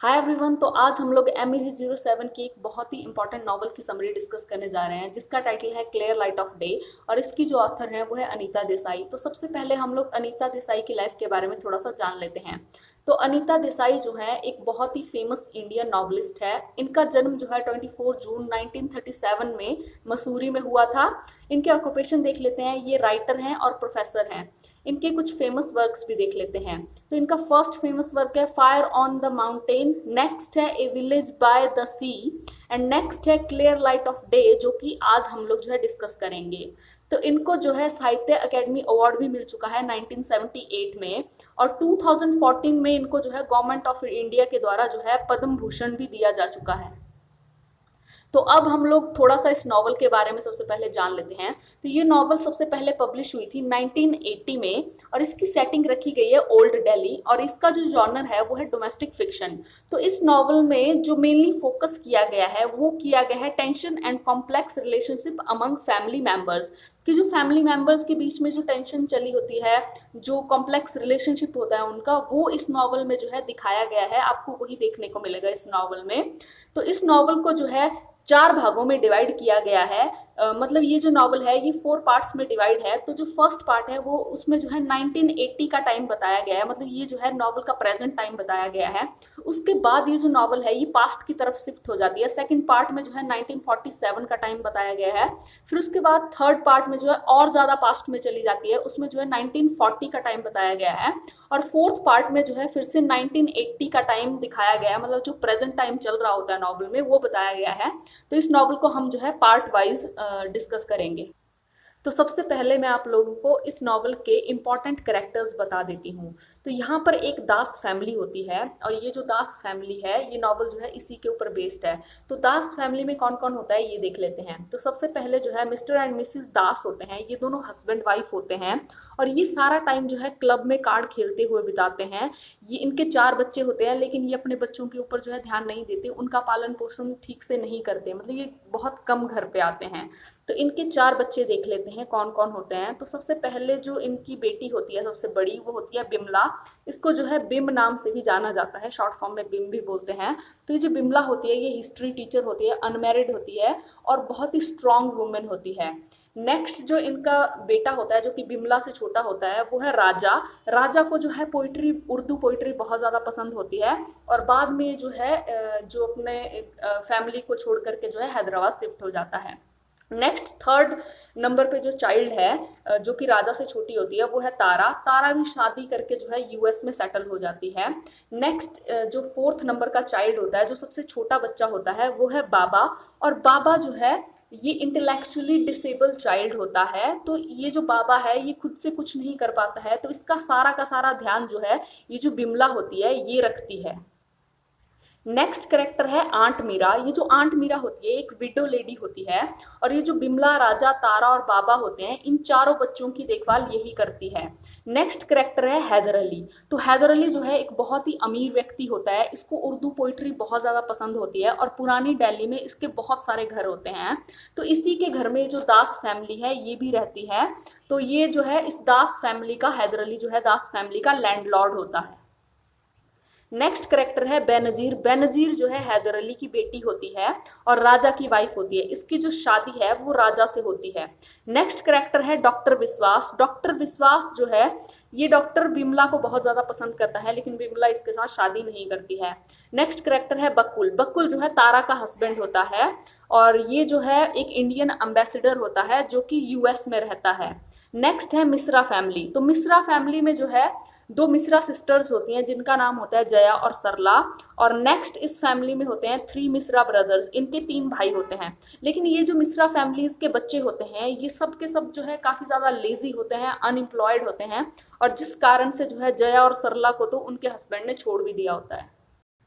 Hi everyone. तो आज हम लोग MEG07 की एक बहुत ही इंपॉर्टेंट नॉवल की समरी डिस्कस करने जा रहे हैं जिसका टाइटल है क्लियर लाइट ऑफ डे और इसकी जो ऑथर है वो है अनीता देसाई। तो सबसे पहले हम लोग अनीता देसाई की लाइफ के बारे में थोड़ा सा जान लेते हैं। तो अनीता देसाई जो है एक बहुत ही फेमस इंडियन नॉवलिस्ट है। इनका जन्म जो है 24 जून 1937 में मसूरी में हुआ था। इनके ऑक्यूपेशन देख लेते हैं, ये राइटर हैं और प्रोफेसर हैं। इनके कुछ फेमस वर्क्स भी देख लेते हैं। तो इनका फर्स्ट फेमस वर्क है fire on the mountain, next है a village by the sea and next है क्लियर लाइट ऑफ डे, जो कि आज हम लोग जो है डिस्कस करेंगे। तो इनको जो है साहित्य अकेडमी अवार्ड भी मिल चुका है 1978 में, और 2014 में इनको जो है गवर्नमेंट ऑफ इंडिया के द्वारा जो है पद्म भूषण भी दिया जा चुका है। तो अब हम लोग थोड़ा सा इस नॉवल के बारे में सबसे पहले जान लेते हैं। तो ये नॉवल सबसे पहले पब्लिश हुई थी 1980 में और इसकी सेटिंग रखी गई है ओल्ड दिल्ली और इसका जो जॉनर है वो है डोमेस्टिक फिक्शन। तो इस नॉवल में जो मेनली फोकस किया गया है वो किया गया है tension and complex relationship among family members, कि जो फैमिली मेंबर्स के बीच में जो टेंशन चली होती है, जो कॉम्प्लेक्स रिलेशनशिप होता है उनका, वो इस नॉवल में जो है दिखाया गया है। आपको वही देखने को मिलेगा इस नॉवल में। तो इस नॉवल को जो है 4 भागों में डिवाइड किया गया है। मतलब ये जो नॉवल है ये 4 पार्ट्स में डिवाइड है। तो जो फर्स्ट पार्ट है वो उसमें जो है 1980 का टाइम बताया गया है, मतलब ये जो है नॉवल का प्रेजेंट टाइम बताया गया है। उसके बाद ये जो नॉवल है ये पास्ट की तरफ शिफ्ट हो जाती है। सेकंड पार्ट में जो है 1947 का टाइम बताया गया है। फिर उसके बाद थर्ड पार्ट में जो है और ज्यादा पास्ट में चली जाती है, उसमें जो है 1940 का टाइम बताया गया है। और फोर्थ पार्ट में जो है फिर से 1980 का टाइम दिखाया गया है, मतलब जो प्रेजेंट टाइम चल रहा होता है नॉवल में वो बताया गया है। तो इस नॉवल को हम जो है पार्ट वाइज डिस्कस करेंगे। तो सबसे पहले मैं आप लोगों को इस नॉवल के इम्पॉर्टेंट कैरेक्टर्स बता देती हूँ। तो यहाँ पर एक दास फैमिली होती है और ये जो दास फैमिली है ये नॉवल जो है इसी के ऊपर बेस्ड है। तो दास फैमिली में कौन कौन होता है ये देख लेते हैं। तो सबसे पहले जो है मिस्टर एंड मिसिस दास होते हैं, ये दोनों हस्बैंड वाइफ होते हैं और ये सारा टाइम जो है क्लब में कार्ड खेलते हुए बिताते हैं। ये इनके 4 बच्चे होते हैं लेकिन ये अपने बच्चों के ऊपर जो है ध्यान नहीं देते, उनका पालन पोषण ठीक से नहीं करते, मतलब ये बहुत कम घर पे आते हैं। तो इनके 4 बच्चे देख लेते हैं कौन कौन होते हैं। तो सबसे पहले जो इनकी बेटी होती है सबसे बड़ी, वो होती है बिमला। इसको जो है बिम नाम से भी जाना जाता है, शॉर्ट फॉर्म में बिम भी बोलते हैं। तो ये जो बिमला होती है ये हिस्ट्री टीचर होती है, अनमैरिड होती है और बहुत ही स्ट्रांग वुमेन होती है। नेक्स्ट जो इनका बेटा होता है जो कि बिमला से छोटा होता है वो है राजा। राजा को जो है पोइट्री, उर्दू पोइट्री बहुत ज़्यादा पसंद होती है और बाद में जो है जो अपने फैमिली को छोड़ करके जो है हैदराबाद शिफ्ट हो जाता है। नेक्स्ट थर्ड नंबर पे जो चाइल्ड है जो कि राजा से छोटी होती है वो है तारा। तारा भी शादी करके जो है यूएस में सेटल हो जाती है। नेक्स्ट जो फोर्थ नंबर का चाइल्ड होता है, जो सबसे छोटा बच्चा होता है, वो है बाबा। और बाबा जो है ये इंटेलेक्चुअली डिसेबल चाइल्ड होता है। तो ये जो बाबा है ये खुद से कुछ नहीं कर पाता है, तो इसका सारा का सारा ध्यान जो है ये जो बिमला होती है ये रखती है। नेक्स्ट करेक्टर है आंट मीरा। ये जो आंट मीरा होती है एक विडो लेडी होती है और ये जो बिमला, राजा, तारा और बाबा होते हैं इन चारों बच्चों की देखभाल यही करती है। नेक्स्ट करेक्टर है हैदर अली। तो हैदर अली जो है एक बहुत ही अमीर व्यक्ति होता है, इसको उर्दू पोइट्री बहुत ज़्यादा पसंद होती है और पुरानी दिल्ली में इसके बहुत सारे घर होते हैं। तो इसी के घर में जो दास फैमिली है ये भी रहती है। तो ये जो है इस दास फैमिली का, हैदर अली जो है दास फैमिली का लैंडलॉर्ड होता है। नेक्स्ट करेक्टर है बेनजीर। बेनजीर जो है हैदर अली की बेटी होती है और राजा की वाइफ होती है। इसकी जो शादी है वो राजा से होती है। नेक्स्ट करेक्टर है डॉक्टर विश्वास। डॉक्टर विश्वास जो है ये डॉक्टर बिमला को बहुत ज्यादा पसंद करता है लेकिन बिमला इसके साथ शादी नहीं करती है। नेक्स्ट करेक्टर है बकुल। बकुल जो है तारा का हस्बैंड होता है और ये जो है एक इंडियन एम्बेसडर होता है जो कि यूएस में रहता है। नेक्स्ट है मिश्रा फैमिली। तो मिश्रा फैमिली में जो है 2 मिश्रा सिस्टर्स होती हैं जिनका नाम होता है जया और सरला। और नेक्स्ट इस फैमिली में होते हैं 3 मिश्रा ब्रदर्स, इनके 3 भाई होते हैं। लेकिन ये जो मिश्रा फैमिलीज के बच्चे होते हैं ये सब के सब जो है काफ़ी ज़्यादा लेजी होते हैं, अनएम्प्लॉयड होते हैं और जिस कारण से जो है जया और सरला को तो उनके हस्बैंड ने छोड़ भी दिया होता है।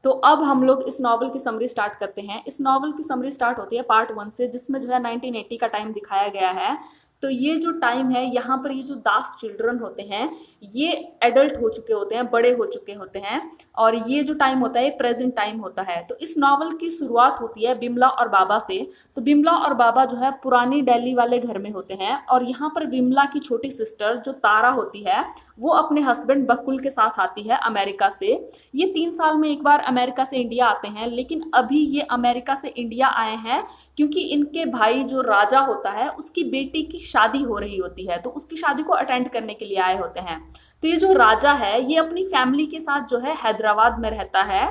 तो अब हम लोग इस नॉवल की समरी स्टार्ट करते हैं। इस नॉवल की समरी स्टार्ट होती है पार्ट 1 से, जिसमें जो है 1980 का टाइम दिखाया गया है। तो ये जो टाइम है, यहाँ पर ये जो दास चिल्ड्रन होते हैं ये एडल्ट हो चुके होते हैं, बड़े हो चुके होते हैं, और ये जो टाइम होता है प्रेजेंट टाइम होता है। तो इस नॉवल की शुरुआत होती है बिमला और बाबा से। तो बिमला और बाबा जो है पुरानी दिल्ली वाले घर में होते हैं, और यहाँ पर बिमला की छोटी सिस्टर जो तारा होती है वो अपने हस्बैंड बकुल के साथ आती है अमेरिका से। ये 3 साल में एक बार अमेरिका से इंडिया आते हैं, लेकिन अभी ये अमेरिका से इंडिया आए हैं क्योंकि इनके भाई जो राजा होता है उसकी बेटी की शादी हो रही होती है, तो उसकी शादी को अटेंड करने के लिए आए होते हैं। तो ये जो राजा है ये अपनी फैमिली के साथ जो है हैदराबाद में रहता है।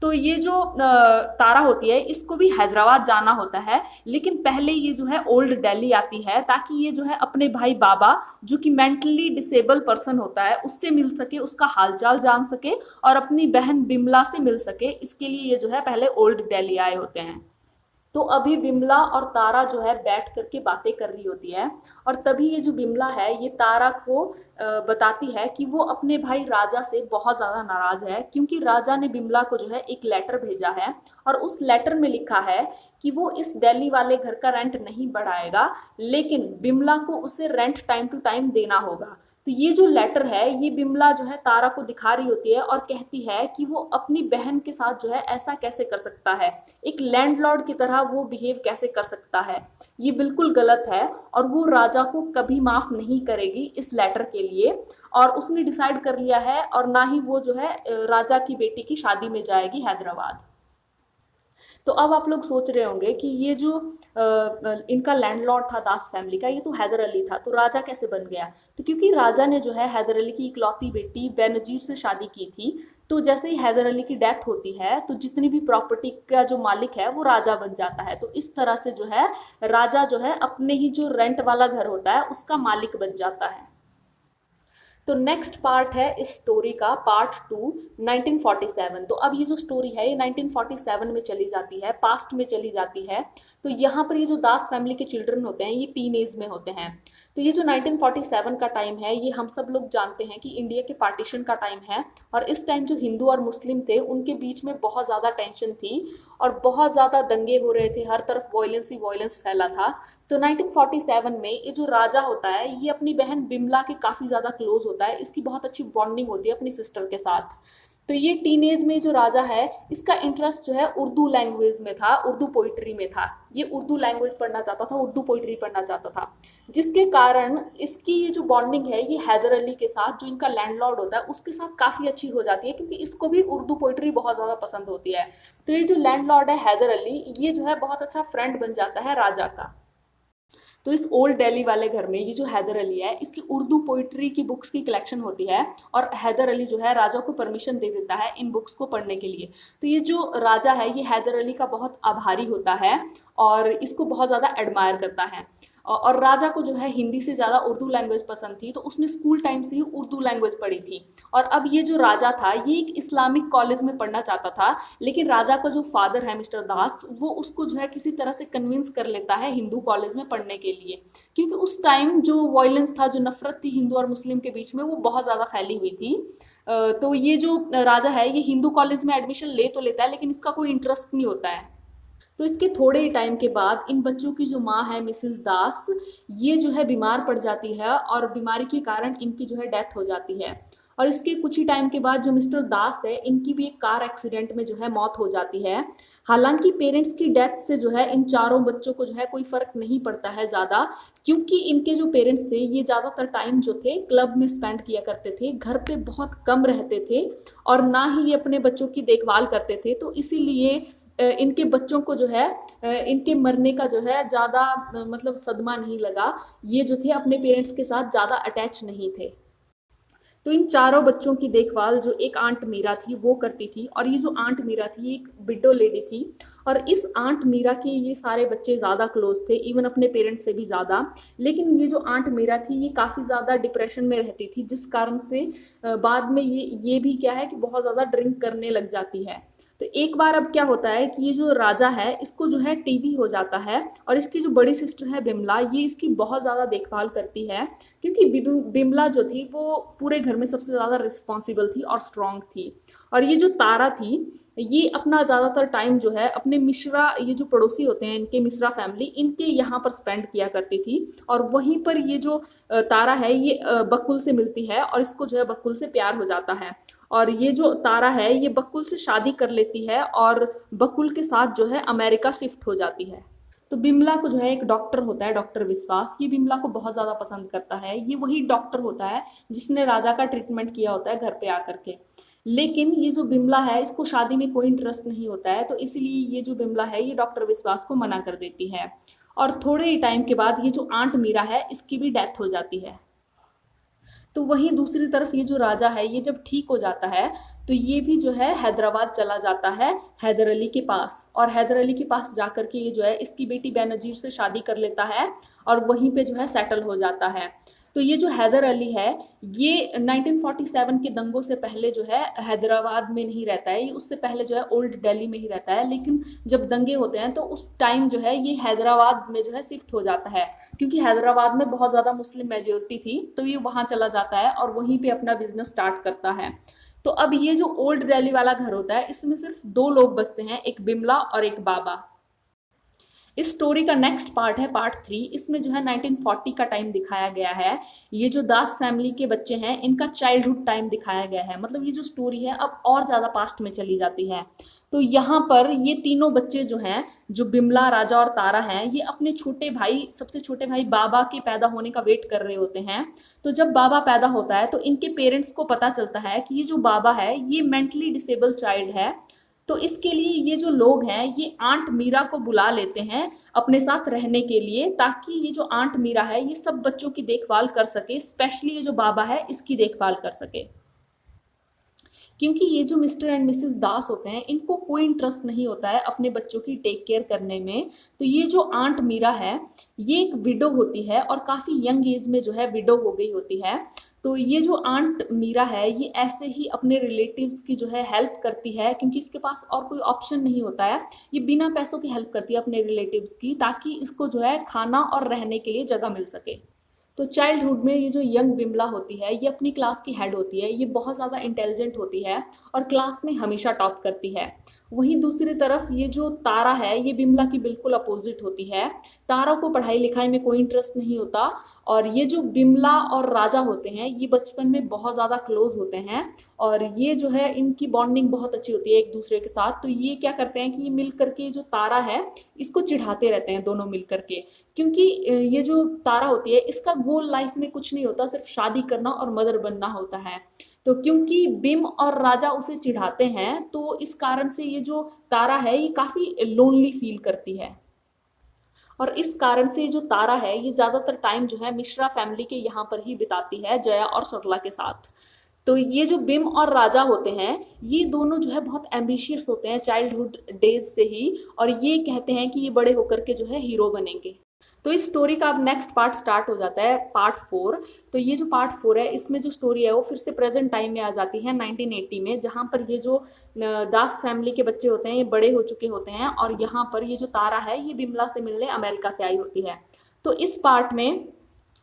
तो ये जो तारा होती है इसको भी हैदराबाद जाना होता है, लेकिन पहले ये जो है ओल्ड दिल्ली आती है ताकि ये जो है अपने भाई बाबा जो कि मेंटली डिसेबल पर्सन होता है उससे मिल सके, उसका हालचाल जान सके और अपनी बहन बिमला से मिल सके। इसके लिए ये जो है पहले ओल्ड दिल्ली आए होते हैं। तो अभी बिमला और तारा जो है बैठ करके बातें कर रही होती है, और तभी ये जो बिमला है ये तारा को बताती है कि वो अपने भाई राजा से बहुत ज़्यादा नाराज है, क्योंकि राजा ने बिमला को जो है एक लेटर भेजा है, और उस लेटर में लिखा है कि वो इस दिल्ली वाले घर का रेंट नहीं बढ़ाएगा, लेकिन बिमला को उसे रेंट टाइम टू टाइम देना होगा। तो ये जो लेटर है ये बिमला जो है तारा को दिखा रही होती है और कहती है कि वो अपनी बहन के साथ जो है ऐसा कैसे कर सकता है, एक लैंडलॉर्ड की तरह वो बिहेव कैसे कर सकता है, ये बिल्कुल गलत है, और वो राजा को कभी माफ नहीं करेगी इस लेटर के लिए। और उसने डिसाइड कर लिया है, और ना ही वो जो है राजा की बेटी की शादी में जाएगी हैदराबाद। तो अब आप लोग सोच रहे होंगे कि ये जो इनका लैंडलॉर्ड था दास फैमिली का, ये तो हैदर अली था, तो राजा कैसे बन गया? तो क्योंकि राजा ने जो है हैदर अली की इकलौती बेटी बेनजीर से शादी की थी, तो जैसे ही हैदर अली की डेथ होती है तो जितनी भी प्रॉपर्टी का जो मालिक है वो राजा बन जाता है। तो इस तरह से जो है राजा जो है अपने ही जो रेंट वाला घर होता है उसका मालिक बन जाता है। तो नेक्स्ट पार्ट है इस स्टोरी का, पार्ट 2, 1947। तो अब ये जो स्टोरी है ये 1947 में चली जाती है, पास्ट में चली जाती है। तो यहाँ पर ये जो दास फैमिली के चिल्ड्रन होते हैं ये टीन एज में होते हैं। तो ये जो 1947 का टाइम है ये हम सब लोग जानते हैं कि इंडिया के पार्टीशन का टाइम है, और इस टाइम जो हिंदू और मुस्लिम थे उनके बीच में बहुत ज़्यादा टेंशन थी और बहुत ज़्यादा दंगे हो रहे थे, हर तरफ वायलेंस ही वायलेंस फैला था। तो 1947 में ये जो राजा होता है ये अपनी बहन बिमला के काफ़ी ज़्यादा क्लोज होता है, इसकी बहुत अच्छी बॉन्डिंग होती है अपनी सिस्टर के साथ। तो ये टीनेज में जो राजा है इसका इंटरेस्ट जो है उर्दू लैंग्वेज में था, उर्दू पोइट्री में था। ये उर्दू लैंग्वेज पढ़ना चाहता था, उर्दू पोइट्री पढ़ना चाहता था, जिसके कारण इसकी ये जो बॉन्डिंग है ये हैदर अली के साथ जो इनका लैंडलॉर्ड होता है उसके साथ काफ़ी अच्छी हो जाती है, क्योंकि इसको भी उर्दू पोइट्री बहुत ज़्यादा पसंद होती है। तो ये जो लैंडलॉर्ड है हैदर अली ये जो है बहुत अच्छा फ्रेंड बन जाता है राजा का। तो इस ओल्ड दिल्ली वाले घर में ये जो हैदर अली है इसकी उर्दू पोइट्री की बुक्स की कलेक्शन होती है, और हैदर अली जो है राजा को परमिशन दे देता है इन बुक्स को पढ़ने के लिए। तो ये जो राजा है ये हैदर अली का बहुत आभारी होता है और इसको बहुत ज़्यादा एडमायर करता है। और राजा को जो है हिंदी से ज़्यादा उर्दू लैंग्वेज पसंद थी, तो उसने स्कूल टाइम से ही उर्दू लैंग्वेज पढ़ी थी। और अब ये जो राजा था ये एक इस्लामिक कॉलेज में पढ़ना चाहता था, लेकिन राजा का जो फादर है मिस्टर दास वो उसको जो है किसी तरह से कन्विंस कर लेता है हिंदू कॉलेज में पढ़ने के लिए, क्योंकि उस टाइम जो वायलेंस था, जो नफरत थी हिंदू और मुस्लिम के बीच में वो बहुत ज़्यादा फैली हुई थी। तो ये जो राजा है ये हिंदू कॉलेज में एडमिशन ले तो लेता है, लेकिन इसका कोई इंटरेस्ट नहीं होता है। तो इसके थोड़े ही टाइम के बाद इन बच्चों की जो माँ है मिसेस दास ये जो है बीमार पड़ जाती है, और बीमारी के कारण इनकी जो है डेथ हो जाती है। और इसके कुछ ही टाइम के बाद जो मिस्टर दास है इनकी भी एक कार एक्सीडेंट में जो है मौत हो जाती है। हालांकि पेरेंट्स की डेथ से जो है इन चारों बच्चों को जो है कोई फर्क नहीं पड़ता है ज़्यादा, क्योंकि इनके जो पेरेंट्स थे ये ज़्यादातर टाइम जो थे क्लब में स्पेंड किया करते थे, घर पे बहुत कम रहते थे, और ना ही ये अपने बच्चों की देखभाल करते थे। तो इसीलिए इनके बच्चों को जो है इनके मरने का जो है ज़्यादा मतलब सदमा नहीं लगा। ये जो थे अपने पेरेंट्स के साथ ज़्यादा अटैच नहीं थे। तो इन चारों बच्चों की देखभाल जो एक आंट मीरा थी वो करती थी, और ये जो आंट मीरा थी ये एक विडो लेडी थी, और इस आंट मीरा के ये सारे बच्चे ज़्यादा क्लोज थे, इवन अपने पेरेंट्स से भी ज़्यादा। लेकिन ये जो आंट मीरा थी ये काफ़ी ज़्यादा डिप्रेशन में रहती थी, जिस कारण से बाद में ये भी क्या है कि बहुत ज़्यादा ड्रिंक करने लग जाती है। तो एक बार अब क्या होता है कि ये जो राजा है इसको जो है टीबी हो जाता है, और इसकी जो बड़ी सिस्टर है बिमला, ये इसकी बहुत ज़्यादा देखभाल करती है, क्योंकि बिमला जो थी वो पूरे घर में सबसे ज़्यादा रिस्पॉन्सिबल थी और स्ट्रांग थी। और ये जो तारा थी, ये अपना ज़्यादातर टाइम जो है अपने मिश्रा, ये जो पड़ोसी होते हैं इनके मिश्रा फैमिली, इनके यहाँ पर स्पेंड किया करती थी। और वहीं पर ये जो तारा है ये बकुल से मिलती है और इसको जो है बकुल से प्यार हो जाता है। और ये जो तारा है ये बकुल से शादी कर लेती है और बकुल के साथ जो है अमेरिका शिफ्ट हो जाती है। तो बिमला को जो है एक डॉक्टर होता है, डॉक्टर विश्वास, ये बिमला को बहुत ज्यादा पसंद करता है। ये वही डॉक्टर होता है जिसने राजा का ट्रीटमेंट किया होता है घर पे आकर के। लेकिन ये जो बिमला है इसको शादी में कोई इंटरेस्ट नहीं होता है, तो इसलिए ये जो बिमला है ये डॉक्टर विश्वास को मना कर देती है। और थोड़े ही टाइम के बाद ये जो आंट मीरा है इसकी भी डेथ हो जाती है। तो वहीं दूसरी तरफ ये जो राजा है ये जब ठीक हो जाता है तो ये भी जो है हैदराबाद चला जाता है हैदर अली के पास, और हैदर अली के पास जाकर के ये जो है इसकी बेटी बेनजीर से शादी कर लेता है और वहीं पे जो है सेटल हो जाता है। तो ये जो हैदर अली है ये 1947 के दंगों से पहले जो है हैदराबाद में नहीं रहता है, ये उससे पहले जो है ओल्ड दिल्ली में ही रहता है। लेकिन जब दंगे होते हैं तो उस टाइम जो है ये हैदराबाद में जो है शिफ्ट हो जाता है, क्योंकि हैदराबाद में बहुत ज़्यादा मुस्लिम मेजोरिटी थी, तो ये वहाँ चला जाता है और वहीं पे अपना बिजनेस स्टार्ट करता है। तो अब ये जो ओल्ड दिल्ली वाला घर होता है इसमें सिर्फ दो लोग बसते हैं, एक बिमला और एक बाबा। इस स्टोरी का नेक्स्ट पार्ट है पार्ट 3। इसमें जो है 1940 का टाइम दिखाया गया है। ये जो दास फैमिली के बच्चे हैं इनका चाइल्डहुड टाइम दिखाया गया है, मतलब ये जो स्टोरी है अब और ज़्यादा पास्ट में चली जाती है। तो यहाँ पर ये तीनों बच्चे जो हैं, जो बिमला, राजा और तारा हैं, ये अपने छोटे भाई, सबसे छोटे भाई बाबा के पैदा होने का वेट कर रहे होते हैं। तो जब बाबा पैदा होता है तो इनके पेरेंट्स को पता चलता है कि ये जो बाबा है ये मेंटली डिसेबल चाइल्ड है। तो इसके लिए ये जो लोग हैं ये आंट मीरा को बुला लेते हैं अपने साथ रहने के लिए, ताकि ये जो आंट मीरा है ये सब बच्चों की देखभाल कर सके, स्पेशली ये जो बाबा है इसकी देखभाल कर सके। क्योंकि ये जो मिस्टर एंड मिसेस दास होते हैं इनको कोई इंटरेस्ट नहीं होता है अपने बच्चों की टेक केयर करने में। तो ये जो आंट मीरा है ये एक विडो होती है और काफ़ी यंग एज में जो है विडो हो गई होती है। तो ये जो आंट मीरा है ये ऐसे ही अपने रिलेटिव्स की जो है हेल्प करती है, क्योंकि इसके पास और कोई ऑप्शन नहीं होता है। ये बिना पैसों की हेल्प करती है अपने रिलेटिव्स की, ताकि इसको जो है खाना और रहने के लिए जगह मिल सके। तो चाइल्डहुड में ये जो यंग बिमला होती है ये अपनी क्लास की हेड होती है, ये बहुत ज़्यादा इंटेलिजेंट होती है और क्लास में हमेशा टॉप करती है। वहीं दूसरी तरफ ये जो तारा है ये बिमला की बिल्कुल अपोजिट होती है। तारा को पढ़ाई लिखाई में कोई इंटरेस्ट नहीं होता, और ये जो बिमला और राजा होते हैं ये बचपन में बहुत ज़्यादा क्लोज होते हैं और ये जो है इनकी बॉन्डिंग बहुत अच्छी होती है एक दूसरे के साथ। तो ये क्या करते हैं कि ये मिल करके जो तारा है इसको चिढ़ाते रहते हैं दोनों मिल करके, क्योंकि ये जो तारा होती है इसका गोल लाइफ में कुछ नहीं होता, सिर्फ शादी करना और मदर बनना होता है। तो क्योंकि बिम और राजा उसे चिढ़ाते हैं तो इस कारण से ये जो तारा है ये काफ़ी लोनली फील करती है, और इस कारण से जो तारा है ये ज़्यादातर टाइम जो है मिश्रा फैमिली के यहाँ पर ही बिताती है, जया और सरला के साथ। तो ये जो बिम और राजा होते हैं ये दोनों जो है बहुत एम्बिशियस होते हैं चाइल्डहुड डेज से ही, और ये कहते हैं कि ये बड़े होकर के जो है हीरो बनेंगे। तो इस स्टोरी का अब नेक्स्ट पार्ट स्टार्ट हो जाता है पार्ट 4। तो ये जो पार्ट 4 है इसमें जो स्टोरी है वो फिर से प्रेजेंट टाइम में आ जाती है 1980 में, जहाँ पर ये जो दास फैमिली के बच्चे होते हैं ये बड़े हो चुके होते हैं और यहाँ पर ये जो तारा है ये बिमला से मिलने अमेरिका से आई होती है। तो इस पार्ट में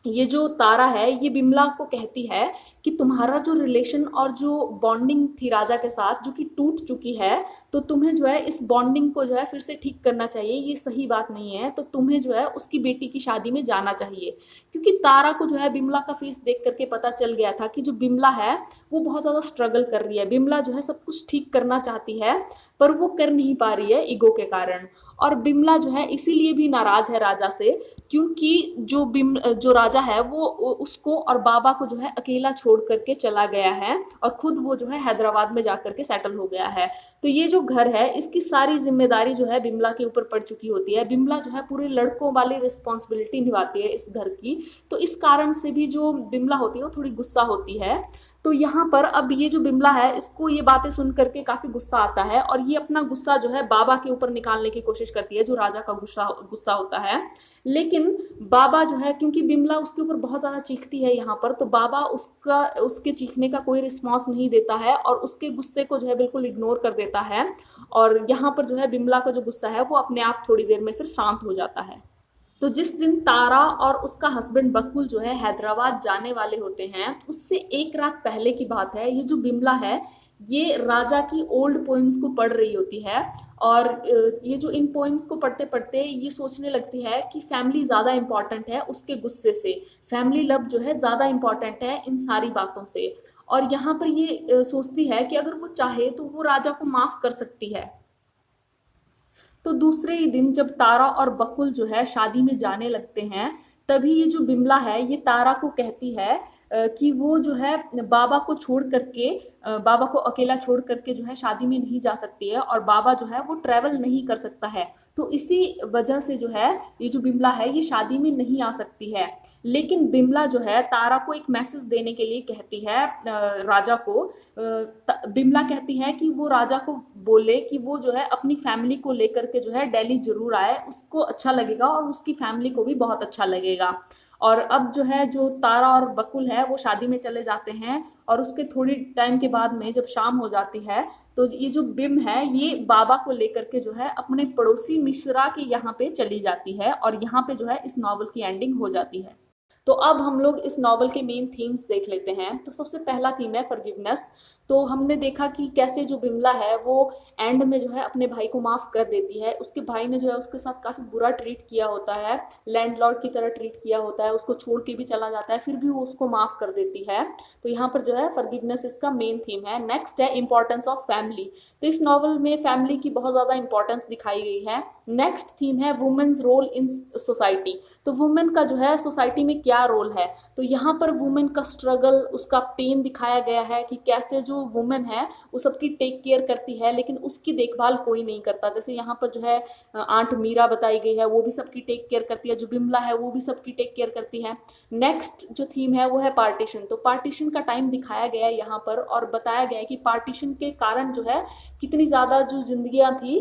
ये जो तारा है ये बिमला को कहती है कि तुम्हारा जो रिलेशन और जो बॉन्डिंग थी राजा के साथ जो कि टूट चुकी है, तो तुम्हें जो है इस बॉन्डिंग को जो है फिर से ठीक करना चाहिए, ये सही बात नहीं है। तो तुम्हें जो है उसकी बेटी की शादी में जाना चाहिए, क्योंकि तारा को जो है बिमला का फेस देख करके पता चल गया था कि जो बिमला है वो बहुत ज़्यादा स्ट्रगल कर रही है। बिमला जो है सब कुछ ठीक करना चाहती है पर वो कर नहीं पा रही है ईगो के कारण, और बिमला जो है इसीलिए भी नाराज है राजा से, क्योंकि जो राजा है वो उसको और बाबा को जो है अकेला छोड़ करके चला गया है और खुद वो जो है हैदराबाद में जाकर के सेटल हो गया है। तो ये जो घर है इसकी सारी जिम्मेदारी जो है बिमला के ऊपर पड़ चुकी होती है। बिमला जो है पूरे लड़कों वाली रिस्पॉन्सिबिलिटी निभाती है इस घर की। तो इस कारण से भी जो बिमला होती है वो थोड़ी गुस्सा होती है। तो यहाँ पर अब ये जो बिमला है इसको ये बातें सुन करके काफी गुस्सा आता है और ये अपना गुस्सा जो है बाबा के ऊपर निकालने की कोशिश करती है, जो राजा का गुस्सा गुस्सा होता है। लेकिन बाबा जो है, क्योंकि बिमला उसके ऊपर बहुत ज्यादा चीखती है यहाँ पर, तो बाबा उसके चीखने का कोई रिस्पॉन्स नहीं देता है और उसके गुस्से को जो है बिल्कुल इग्नोर कर देता है। और यहाँ पर जो है बिमला का जो गुस्सा है वो अपने आप थोड़ी देर में फिर शांत हो जाता है। तो जिस दिन तारा और उसका हस्बैंड बकुल जो है हैदराबाद जाने वाले होते हैं, उससे एक रात पहले की बात है। ये जो बिमला है ये राजा की ओल्ड पोइम्स को पढ़ रही होती है और ये जो इन पोइम्स को पढ़ते पढ़ते ये सोचने लगती है कि फैमिली ज़्यादा इम्पॉर्टेंट है उसके गुस्से से, फैमिली लव जो है ज़्यादा इम्पॉर्टेंट है इन सारी बातों से। और यहाँ पर ये सोचती है कि अगर वो चाहे तो वो राजा को माफ़ कर सकती है। तो दूसरे ही दिन जब तारा और बकुल जो है शादी में जाने लगते हैं, तभी ये जो बिमला है ये तारा को कहती है कि वो जो है बाबा को छोड़ करके, बाबा को अकेला छोड़ करके जो है शादी में नहीं जा सकती है और बाबा जो है वो ट्रैवल नहीं कर सकता है। तो इसी वजह से जो है ये जो बिमला है ये शादी में नहीं आ सकती है। लेकिन बिमला जो है तारा को एक मैसेज देने के लिए कहती है, राजा को। बिमला कहती है कि वो राजा को बोले कि वो जो है अपनी फैमिली को लेकर के जो है दिल्ली जरूर आए, उसको अच्छा लगेगा और उसकी फैमिली को भी बहुत अच्छा लगेगा। और अब जो है जो तारा और बकुल है वो शादी में चले जाते हैं और उसके थोड़ी टाइम के बाद में जब शाम हो जाती है तो ये जो बिम है ये बाबा को लेकर के जो है अपने पड़ोसी मिश्रा के यहाँ पे चली जाती है और यहाँ पे जो है इस नॉवल की एंडिंग हो जाती है। तो अब हम लोग इस नॉवल के मेन थीम्स देख लेते हैं। तो सबसे पहला थीम है फॉरगिवनेस। तो हमने देखा कि कैसे जो बिमला है वो एंड में जो है अपने भाई को माफ कर देती है। उसके भाई ने जो है उसके साथ काफी बुरा ट्रीट किया होता है, लैंडलॉर्ड की तरह ट्रीट किया होता है, उसको छोड़ के भी चला जाता है, फिर भी वो उसको माफ कर देती है। तो यहाँ पर जो है फॉरगिवनेस इसका मेन थीम है। नेक्स्ट है इंपॉर्टेंस ऑफ फैमिली। तो इस नॉवल में फैमिली की बहुत ज्यादा इंपॉर्टेंस दिखाई गई है। नेक्स्ट थीम है वुमेन्स रोल इन सोसाइटी। तो वुमेन का जो है सोसाइटी में क्या रोल है, तो यहाँ पर वुमेन का स्ट्रगल, उसका पेन दिखाया गया है कि कैसे जो वुमेन है वो सबकी टेक केयर करती है लेकिन उसकी देखभाल कोई नहीं करता। जैसे यहाँ पर जो है आंट मीरा बताई गई है, वो भी सबकी टेक केयर करती है, जो बिमला है वो भी सबकी टेक केयर करती है। नेक्स्ट जो थीम है वो है पार्टीशन। तो पार्टीशन का टाइम दिखाया गया है यहाँ पर और बताया गया है कि पार्टीशन के कारण जो है कितनी ज़्यादा जो जिंदगियाँ थी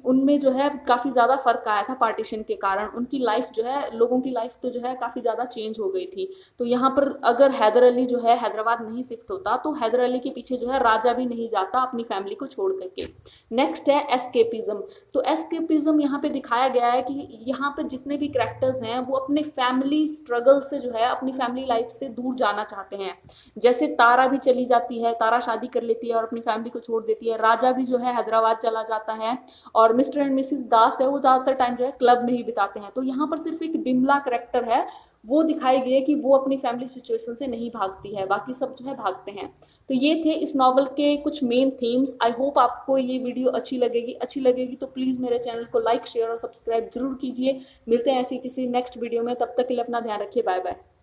उनमें जो है काफ़ी ज़्यादा फर्क आया था। पार्टीशन के कारण उनकी लाइफ जो है, लोगों की लाइफ तो जो है काफ़ी ज़्यादा चेंज हो गई थी। तो यहाँ पर अगर हैदर अली जो है हैदराबाद नहीं शिफ्ट होता तो हैदर अली के पीछे जो है राजा भी नहीं जाता अपनी फैमिली को छोड़ करके। नेक्स्ट है एस्केपिज्म। तो एस्केपिज्म यहाँ पे दिखाया गया है कि यहाँ पे जितने भी कैरेक्टर्स हैं वो अपने फैमिली स्ट्रगल से जो है अपनी फैमिली लाइफ से दूर जाना चाहते हैं। जैसे तारा भी चली जाती है, तारा शादी कर लेती है और अपनी फैमिली को छोड़ देती है। राजा भी जो है हैदराबाद चला जाता है और मिस्टर एंड मिसिस दास है वो ज़्यादातर टाइम जो है क्लब में ही बिताते हैं। तो यहाँ पर सिर्फ एक बिमला करेक्टर है, वो दिखाई गई है कि वो अपनी फैमिली सिचुएशन से नहीं भागती है, बाकी सब जो है भागते हैं। तो ये थे इस नॉवल के कुछ मेन थीम्स। आई होप आपको ये वीडियो अच्छी लगेगी तो प्लीज़ मेरे चैनल को लाइक, शेयर और सब्सक्राइब जरूर कीजिए। मिलते हैं ऐसी किसी नेक्स्ट वीडियो में, तब तक के लिए अपना ध्यान रखिए। Bye bye.